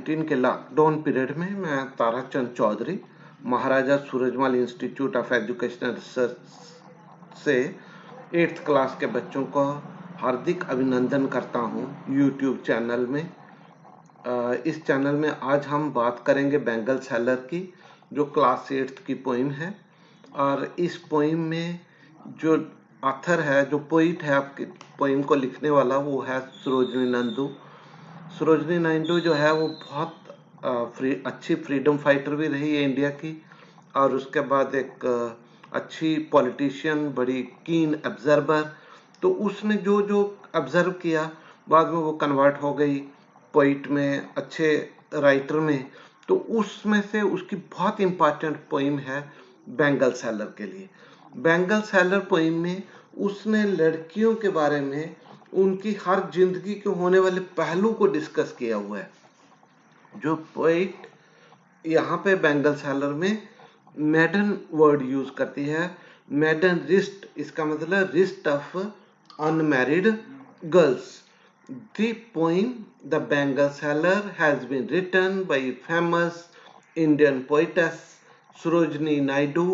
19 के lockdown period में मैं Tarachand Chaudhary Maharaja Surajmal institute of educational research से 8th क्लास के बच्चों को हार्दिक अभिनंदन करता हूं यूट्यूब चैनल में। इस चैनल में आज हम बात करेंगे बेंगल सेलर की, जो क्लास 8th की पोइम है। और इस पोइम में जो ऑथर है, जो पोइट है आपकी पोइम को लिखने वाला, वो है सरोजिनी नायडू। सरोजिनी नायडू जो है वो बहुत अच्छी फ्रीडम फाइटर भी रही है इंडिया की, और उसके बाद एक अच्छी पॉलिटिशियन, बड़ी कीन ऑब्जर्वर। तो उसने जो जो ऑब्जर्व किया बाद में वो कन्वर्ट हो गई पोइट में, अच्छे राइटर में। तो उसमें से उसकी बहुत इंपॉर्टेंट पोइम है बेंगल सेलर के लिए। बेंगल सेलर पोइम में उसने लड़कियों के बारे में, उनकी हर जिंदगी के होने वाले पहलू को डिस्कस किया हुआ है। जो पोइट यहाँ पे बेंगल सेलर में मैडन वर्ड यूज करती है, मैडन रिस्ट, इसका मतलब wrist of unmarried girls. The poem The Bengal Seller has been written by famous Indian poetess Sarojini Naidu.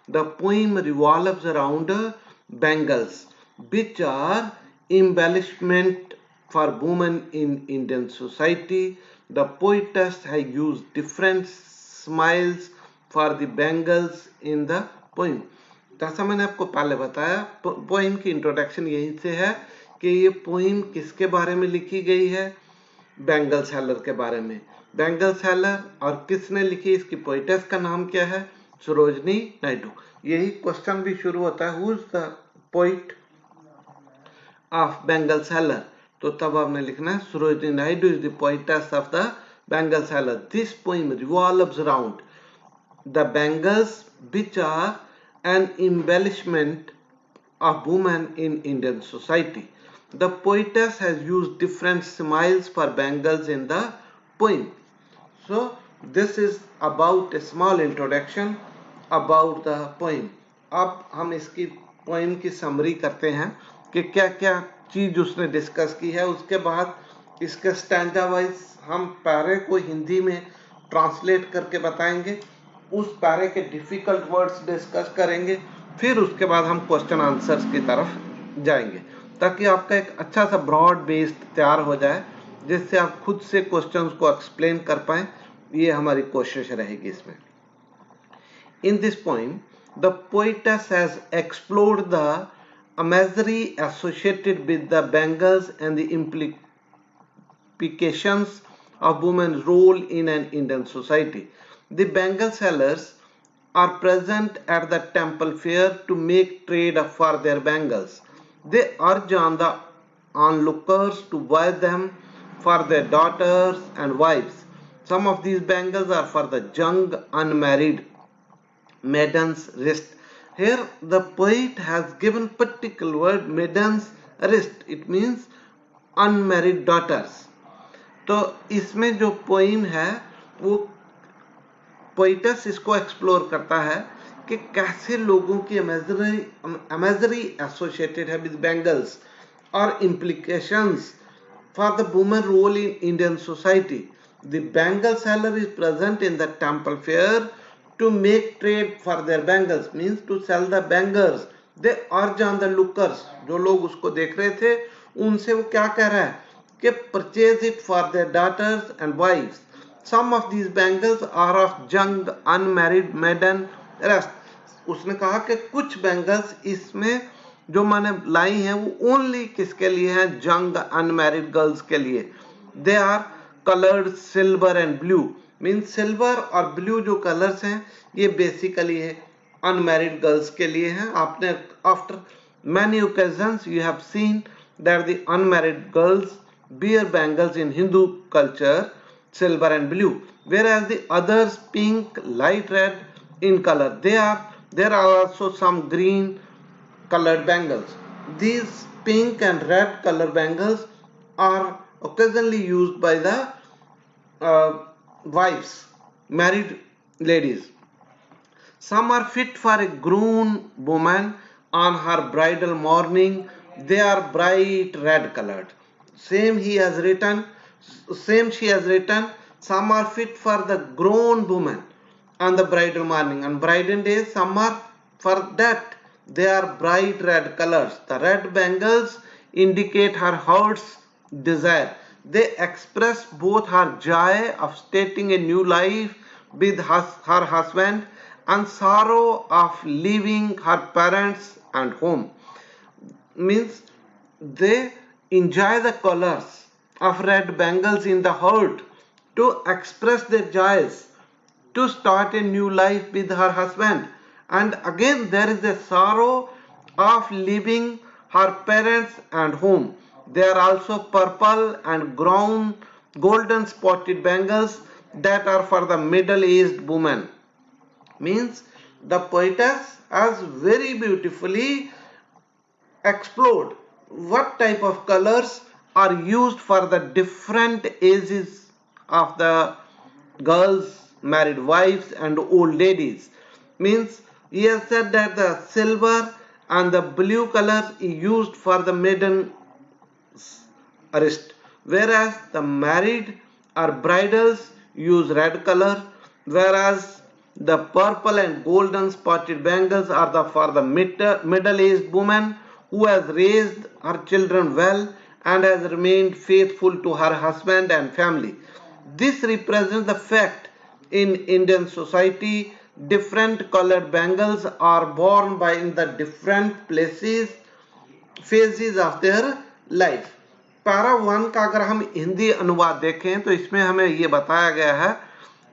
The poem revolves around bangles, which are embellishment for women in Indian society. The poetess has used different smiles for the bangles in the poem. जैसा मैंने आपको पहले बताया, poem की introduction यहीं से है कि ये पोइम किसके बारे में लिखी गई है, बेंगल सेलर के बारे में। बेंगल सेलर और किसने लिखी, इसकी पोइटेस का नाम क्या है, सरोजिनी नायडू। यही क्वेश्चन भी शुरू होता है, who is the poet of bangle seller. तो तब आपने लिखना है Sarojini Naidu is the poetess of the bangle seller. This poem revolves around the bangles which are an embellishment of women in Indian society. The poetess has used different smiles for bangles in the poem. So this is about a small introduction about the poem. अब हम इसकी poem की summary करते हैं कि क्या क्या चीज उसने डिस्कस की है। उसके बाद इसके स्टैंडा वाइज हम पैरे को हिंदी में ट्रांसलेट करके बताएंगे, उस पैरे के डिफिकल्ट वर्ड्स डिस्कस करेंगे, फिर उसके बाद हम क्वेश्चन आंसर्स की तरफ जाएंगे, ताकि आपका एक अच्छा सा ब्रॉड बेस तैयार हो जाए, जिससे आप खुद से क्वेश्चंस को एक्सप्लेन कर पाएं। ये हमारी कोशिश रहेगी इसमें। In this poem the poetess has explored the imagery associated with the bangles and the implications of women's role in an Indian society. The bangle sellers are present at the temple fair to make trade for their bangles. They urge on the onlookers to buy them for their daughters and wives. Some of these bangles are for the young unmarried maiden's wrist. Here the poet has given particular word maiden's wrist. It means unmarried daughters. तो इसमें जो poem है वो poet's इसको explore करता है कि कैसे लोगों की इमेजरी एसोसिएटेड है विद बैंगल्स और implications for the women role in Indian society. The bangle seller is present in the temple fair to make trade for their bangles, means to sell the bangles. They urge on the lookers, जो लोग उसको देख रहे थे उनसे वो क्या कह रहा है कि purchase it for their daughters and wifes. Some of these bangles are of young unmarried maiden rest. उसने कहा कि कुछ बैंगल्स इसमें जो मैंने लाई हैं वो ओनली किसके लिए हैं, young unmarried गर्ल्स के लिए। They are colored silver and blue. Means silver और blue जो कलर्स हैं ये बेसिकली है unmarried गर्ल्स के लिए हैं। आपने after many occasions you have seen that the unmarried girls wear bangles in Hindu culture, silver and blue, whereas the others pink, light red in color. There are also some green colored bangles. These pink and red color bangles are occasionally used by the wives, married ladies. Some are fit for a grown woman on her bridal morning. They are bright red colored. Same she has written, Some are fit for the grown woman on the bridal morning. On bridal day, some are for that. They are bright red colors. The red bangles indicate her heart's desire. They express both her joy of starting a new life with her husband and sorrow of leaving her parents and home. Means they enjoy the colors of red bangles in the heart to express their joys to start a new life with her husband, and again there is a sorrow of leaving her parents and home. There are also purple and golden spotted bangles that are for the middle-aged woman. Means the poetess has very beautifully explored what type of colors are used for the different ages of the girls, married wives and old ladies. Means he has said that the silver and the blue color is used for the maiden wrist, whereas the married or bridals use red color, whereas the purple and golden spotted bangles are for the middle-aged woman who has raised her children well and has remained faithful to her husband and family. This represents the fact in Indian society different colored bangles are worn by in the different phases of their life. Para 1 का अगर हम हिंदी अनुवाद देखें तो इसमें हमें ये बताया गया है,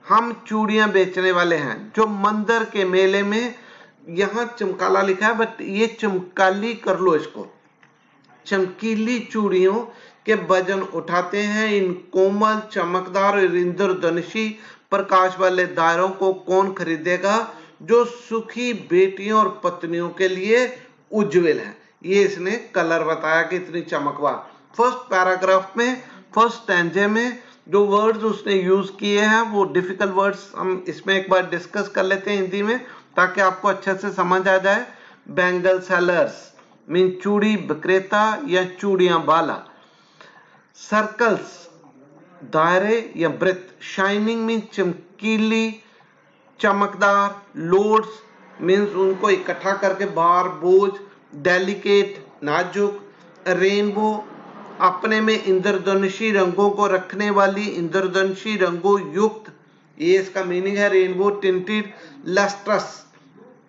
हम चूड़ियां बेचने वाले हैं जो मंदिर के मेले में, यहाँ चमकाला लिखा है बट ये चमकाली कर लो, इसको चमकीली चूड़ियों के वजन उठाते हैं। इन कोमल चमकदार और इंद्रधनुषी प्रकाश वाले दायरों को कौन खरीदेगा जो सुखी बेटियों और पत्नियों के लिए उज्जवल है। ये इसने कलर बताया कि इतनी चमकवार। फर्स्ट पैराग्राफ में फर्स्ट स्टैंजे में जो वर्ड्स उसने यूज किए हैं वो डिफिकल्ट वर्ड्स हम इसमें एक बार डिस्कस कर लेते हैं हिंदी में ताकि आपको अच्छे से समझ आ जाए। बैंगल सेलर्स मीन चूड़ी विक्रेता या चूड़ियां वाला। सर्कल्स दायरे या वृत्त। शाइनिंग मीन चमकीली चमकदार। लोड्स मीन्स उनको इकट्ठा करके बार बोझ। डेलिकेट नाजुक। रेनबो अपने में इंद्रधनुषी रंगों को रखने वाली, इंद्रधनुषी रंगों युक्त, ये इसका मीनिंग है रेनबो। टिंटेड लस्ट्रस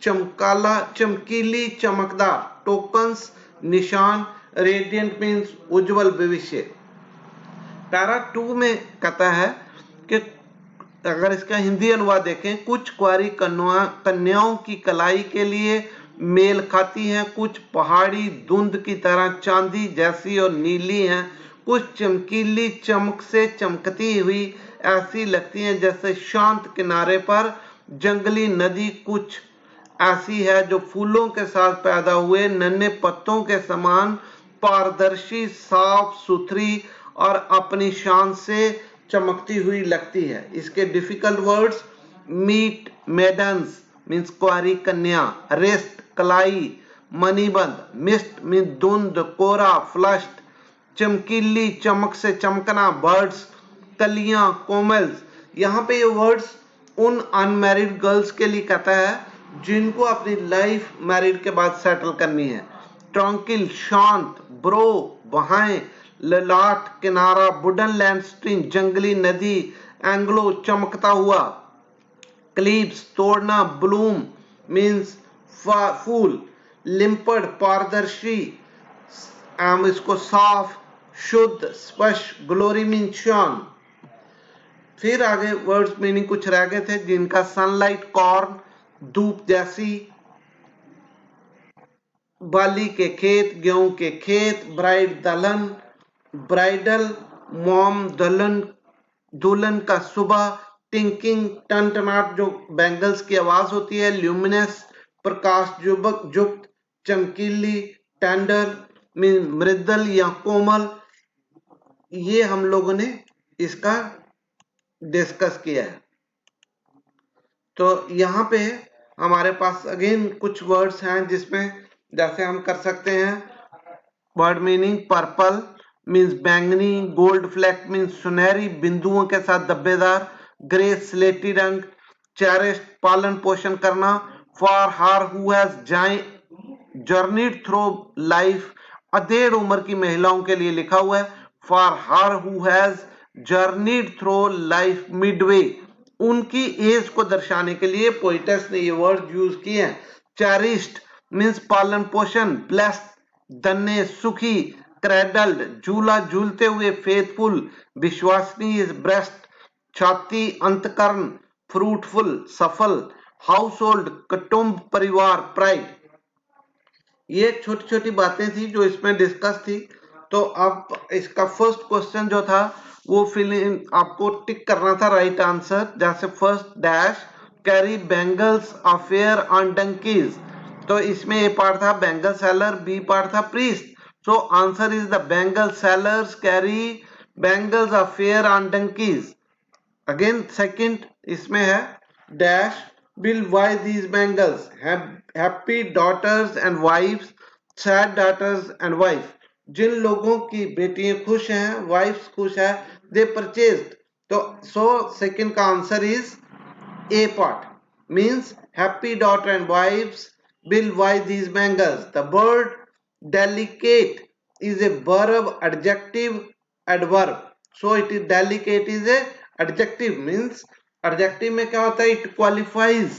चमकाला चमकीली चमकदार। टोकन्स निशान। रेडियंट मीन्स उज्जवल भविष्य। पैरा 2 में कहता है कि अगर इसका हिंदी अनुवाद देखें, कुछ कुंवारी कन्याओं की कलाई के लिए मेल खाती हैं, कुछ पहाड़ी धुंध की तरह चांदी जैसी और नीली हैं, कुछ चमकीली चमक से चमकती हुई ऐसी लगती हैं जैसे शांत किनारे पर जंगली नदी, कुछ ऐसी है जो फूलों के साथ पैदा हुए नन्हे पत्तों के समान पारदर्शी, साफ सुथरी और अपनी शान से चमकती हुई लगती है। इसके difficult words. Meet maidens means कुंवारी कन्या। रेस्ट कलाई। मणिबंध। मिस्ट मीन धुंध कोरा फ्लश्ड। चमकीली चमक से चमकना बर्ड्स। कलियां कोमल्स। यहाँ पे ये वर्ड्स उन अनमैरिड गर्ल्स के लिए कहता है जिनको अपनी लाइफ मैरिड के बाद सेटल करनी है। ट्रंकिल शांत। ब्रो बहाएं। ललाट किनारा। वुडन लैंड स्ट्रीम जंगली नदी। एंग्लो चमकता हुआ। क्लीव्स तोड़ना। ब्लूम मीन्स फूल। लिम्पड पारदर्शी। इसको साफ शुद्ध स्पष्ट। ग्लोरी मीन शान। फिर आगे वर्ड्स मीनिंग कुछ रह गए थे जिनका सनलाइट कॉर्न धूप जैसी। बाली के खेत गेहूं के खेत। ब्राइड दलन ब्राइडल मॉम दुल्हन का सुबह। टिंकिंग टनटनाट जो बैंगल्स की आवाज होती है। ल्यूमिनस प्रकाश युक्त चमकीली। टेंडर मीन मृदल या कोमल। ये हम लोगों ने इसका डिस्कस किया है। तो यहाँ पे हमारे पास अगेन कुछ वर्ड्स हैं जिसमें जैसे हम कर सकते हैं वर्ड मीनिंग। पर्पल मीन्स बैंगनी, गोल्ड फ्लैक मीन्स सुनहरी बिंदुओं के साथ धब्बेदार, ग्रे स्लेटी रंग, चेरिश्ड पालन पोषण करना, for her who has journeyed through life, अधेड़ उम्र की महिलाओं के लिए लिखा हुआ है, for her who has journeyed through life Midway, उनकी एज को दर्शाने के लिए पोइटस ने ये वर्ड यूज किए हैं। चेरिश्ड मीन्स पालन पोषण, ब्लेस्ड धन्य सुखी, क्रेडल्ड झूला झूलते हुए, फेथफुल विश्वसनीय, ब्रेस्ट छाती, अंतकरण फ्रूटफुल सफल, हाउस होल्ड कुटुंब परिवार, प्राइड। ये छोटी छोटी बातें थी जो इसमें डिस्कस थी। तो अब इसका फर्स्ट क्वेश्चन जो था वो फिलिंग आपको टिक करना था राइट आंसर, जैसे first dash carry bangles affair on donkeys, तो इसमें ए पार्ट था बैंगल सेलर, बी पार्ट था priest, so answer is the bangle sellers carry bangles affair on donkeys. Again second इसमें है dash will buy these bangles, happy daughters and wives, sad daughters and wife, जिन लोगों की बेटियां खुश हैं, wives खुश है, they purchased, तो सो सेकंड का answer is a part, means happy daughter and wives will buy these bangles. The word delicate is a verb adjective adverb, so it is delicate is a adjective, means adjective में क्या होता है, it qualifies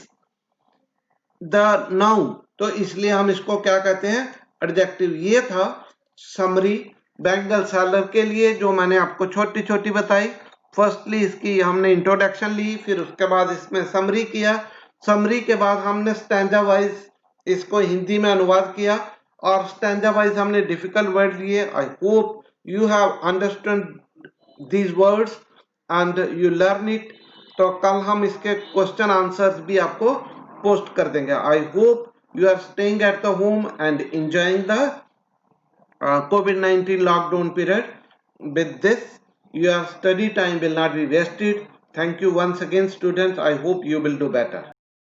the noun, तो इसलिए हम इसको क्या कहते हैं, एडजेक्टिव। ये था समरी बैंगल सेलर के लिए जो मैंने आपको छोटी छोटी बताई। फर्स्टली इसकी हमने इंट्रोडक्शन ली, फिर उसके बाद इसमें समरी किया, समरी के बाद हमने स्टैंजा वाइज इसको हिंदी में अनुवाद किया, और स्टैंजा वाइज हमने डिफिकल्ट वर्ड लिए। I hope you have understand these words and you learn it। तो कल हम इसके क्वेश्चन आंसर्स भी आपको पोस्ट कर देंगे। I hope you are staying at the home and enjoying the COVID-19 lockdown period. With this, your study time will not be wasted. Thank you once again, students. I hope you will do better.